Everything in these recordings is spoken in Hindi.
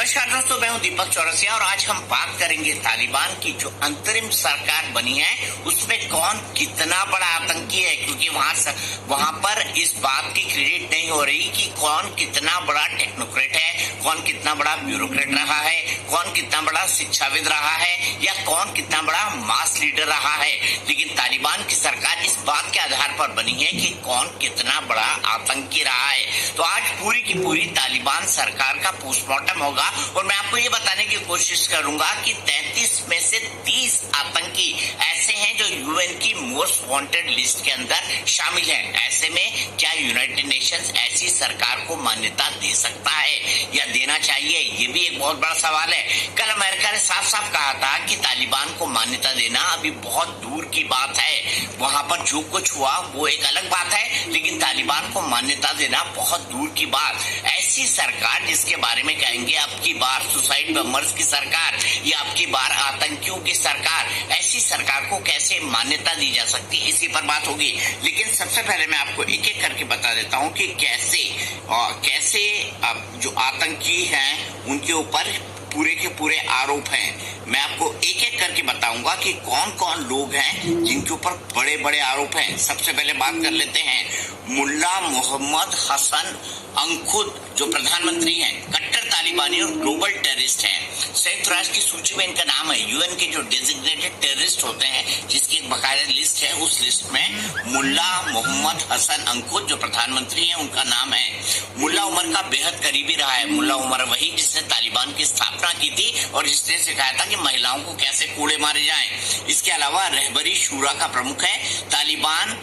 नमस्कार दोस्तों, मैं हूं दीपक चौरसिया और आज हम बात करेंगे तालिबान की जो अंतरिम सरकार बनी है उसमें कौन कितना बड़ा आतंकी है। क्योंकि वहां पर इस बात की क्रेडिट नहीं हो रही कि कौन कितना बड़ा टेक्नोक्रेट है, कौन कितना बड़ा ब्यूरोक्रेट रहा है, कौन कितना बड़ा शिक्षाविद रहा है या कौन कितना बड़ा मास लीडर रहा है। लेकिन तालिबान की सरकार इस बात के आधार पर बनी है कि कौन कितना बड़ा आतंकी रहा है। तो आज पूरी की पूरी तालिबान सरकार का पोस्टमार्टम होगा और मैं आपको ये बताने की कोशिश करूंगा कि 33 में से 30 आतंकी ऐसे हैं जो यूएन की मोस्ट वांटेड लिस्ट के अंदर शामिल हैं। ऐसे में क्या यूनाइटेड नेशंस ऐसी सरकार को मान्यता दे सकता है या देना चाहिए, ये भी एक बहुत बड़ा सवाल है। कल अमेरिका ने साफ साफ कहा था कि तालिबान को मान्यता देना अभी बहुत दूर की बात है। वहां पर जो कुछ हुआ वो एक अलग बात है, लेकिन तालिबान को मान्यता देना बहुत दूर की बात। ऐसी सरकार जिसके बारे में कहेंगे अब की बार सुसाइड बमर्स की सरकार या अब की बार आतंकियों की सरकार, ऐसी सरकार को कैसे मान्यता दी जा सकती है, इसी पर बात होगी। लेकिन सबसे पहले मैं आपको एक एक करके बता देता हूं कि कैसे जो आतंकी हैं उनके ऊपर पूरे के पूरे आरोप हैं। मैं आपको एक एक करके बताऊंगा कि कौन कौन लोग हैं जिनके ऊपर बड़े बड़े आरोप हैं। सबसे पहले बात कर लेते हैं मुल्ला मोहम्मद हसन अंकुद, जो प्रधानमंत्री हैं, कट्टर तालिबानी और ग्लोबल टेररिस्ट हैं। संयुक्त राष्ट्र की सूची में इनका नाम है। यूएन के जो डेजिग्नेटेड टेररिस्ट होते हैं जिसकी एक बकायदा लिस्ट है, उस लिस्ट में मुल्ला मोहम्मद हसन अंकुद जो प्रधानमंत्री हैं उनका नाम है। मुल्ला उमर का बेहद करीबी रहा है। मुल्ला उमर वही जिसने तालिबान की स्थापना की थी और जिसने सिखाया था कि महिलाओं को कैसे कोड़े मारे जाएं। इसके अलावा रहबरी शूरा का प्रमुख है। तालिबान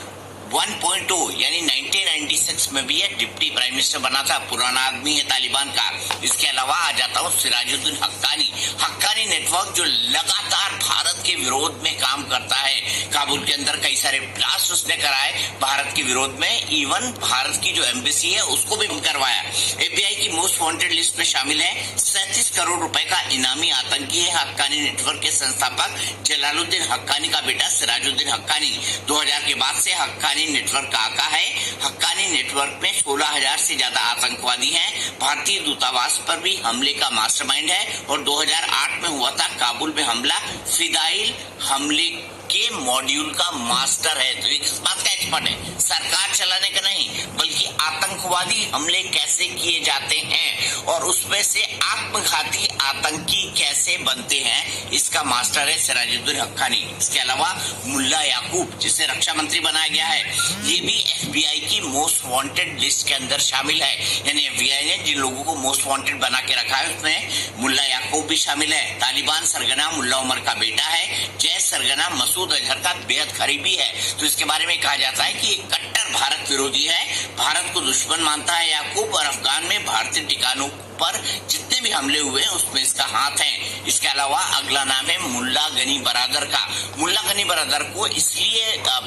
1.0 यानी 1996 में भी ये डिप्टी प्राइम मिनिस्टर बना था, पुराना आदमी है तालिबान का। इसके अलावा आ जाता हूँ सिराजुद्दीन हक्कानी नेटवर्क जो लगातार भारत के विरोध में काम करता है। काबुल के अंदर कई सारे ब्लास्ट उसने कराए भारत के विरोध में, इवन भारत की जो एम्बेसी है उसको भी करवाया। एफबीआई की मोस्ट वांटेड लिस्ट में शामिल है। 37 करोड़ रुपए का इनामी आतंकी है हक्कानी नेटवर्क के संस्थापक जलालुद्दीन हक्कानी का बेटा सिराजुद्दीन हक्कानी। 2000 के बाद से हक्कानी नेटवर्क का आका है। हक्कानी नेटवर्क में 16,000 से ज्यादा आतंकवादी हैं। भारतीय दूतावास पर भी हमले का मास्टरमाइंड है और 2008 में हुआ था काबुल में हमला, फिदाइल हमले के मॉड्यूल का मास्टर है। तो ये किस बात का एक्सपर्ट है? सरकार चलाने का नहीं, बल्कि आतंकवादी हमले कैसे किए जाते हैं और उसमें से आत्मघाती आतंकी कैसे बनते हैं, इसका मास्टर है सिराजुद्दीन हक्कानी। इसके अलावा मुल्ला याकूब जिसे रक्षा मंत्री बनाया गया है, ये भी एफबीआई की मोस्ट वांटेड लिस्ट के अंदर शामिल है। यानी एफबीआई ने जिन लोगों को मोस्ट वांटेड बना के रखा है उसमें मुल्ला याकूब भी शामिल है। तालिबान सरगना मुल्ला उमर का बेटा है। जय सरगना मसूद अजहर का बेहद करीबी है। तो इसके बारे में कहा जाता है कि ये कट्टर भारत विरोधी है, भारत को दुश्मन मानता है याकूब और अफगान में भारतीय ठिकानों पर जितने भी हमले हुए उसमें इसका हाथ है। इसके अलावा अगला नाम है मुल्ला गनी बरादर का। मुल्ला गनी बरादर को इसलिए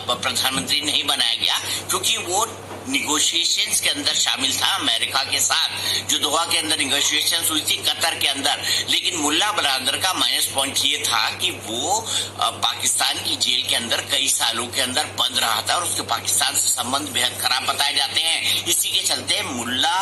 प्रधानमंत्री नहीं बनाया गया क्योंकि वो निगोशिएशंस के अंदर शामिल था अमेरिका के साथ, जो दोहा के अंदर निगोशिएशंस हुई थी कतर के अंदर। लेकिन मुल्ला बरादर का माइनस पॉइंट ये था कि वो पाकिस्तान की जेल के अंदर कई सालों के अंदर बंद रहा था और उसके पाकिस्तान से संबंध बेहद खराब बताए जाते हैं। इसी के चलते मुल्ला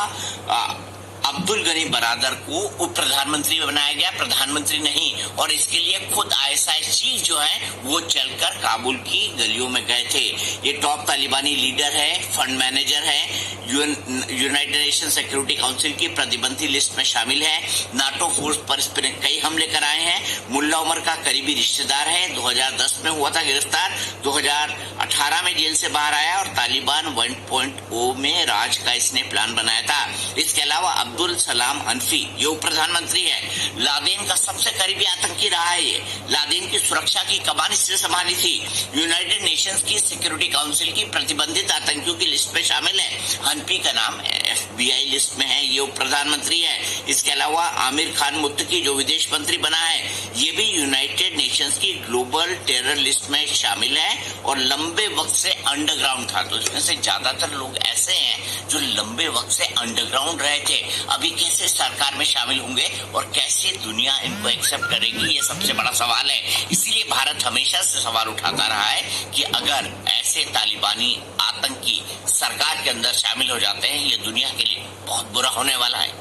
अब्दुल गनी बरादर को उप प्रधानमंत्री बनाया गया, प्रधानमंत्री नहीं। और इसके लिए खुद आईएसआई चीफ जो है वो चलकर काबुल की गलियों में गए थे। ये टॉप तालिबानी लीडर है, फंड मैनेजर है, यूनाइटेड नेशन सिक्योरिटी काउंसिल की प्रतिबंधित लिस्ट में शामिल है। नाटो फोर्स पर इस पर कई हमले कराए हैं। मुल्ला उमर का करीबी रिश्तेदार है। 2010 में हुआ था गिरफ्तार, 2018 में जेल से बाहर आया और तालिबान 1.0 में राज का इसने प्लान बनाया था। इसके अलावा अब्दुल सलाम हनफी ये उप प्रधानमंत्री है। लादेन का सबसे करीबी आतंकी रहा है। ये लादेन की सुरक्षा की कमान इसने संभाली थी। यूनाइटेड नेशंस की सिक्योरिटी काउंसिल की प्रतिबंधित आतंकियों की लिस्ट में शामिल है। हनफी का नाम एफबीआई लिस्ट में है, ये उप प्रधानमंत्री है। इसके अलावा आमिर खान मुत्तकी जो विदेश मंत्री बना है, ये भी यूनाइटेड नेशंस की ग्लोबल टेरर लिस्ट में शामिल है और लंबे वक्त से अंडरग्राउंड था। तो इसमें से ज्यादातर लोग ऐसे हैं जो लंबे वक्त से अंडरग्राउंड रहे थे। अभी कैसे सरकार में शामिल होंगे और कैसे दुनिया इनको एक्सेप्ट करेगी, ये सबसे बड़ा सवाल है। इसीलिए भारत हमेशा से सवाल उठाता रहा है कि अगर ऐसे तालिबानी आतंकी सरकार के अंदर शामिल हो जाते हैं, ये दुनिया के लिए बहुत बुरा होने वाला है।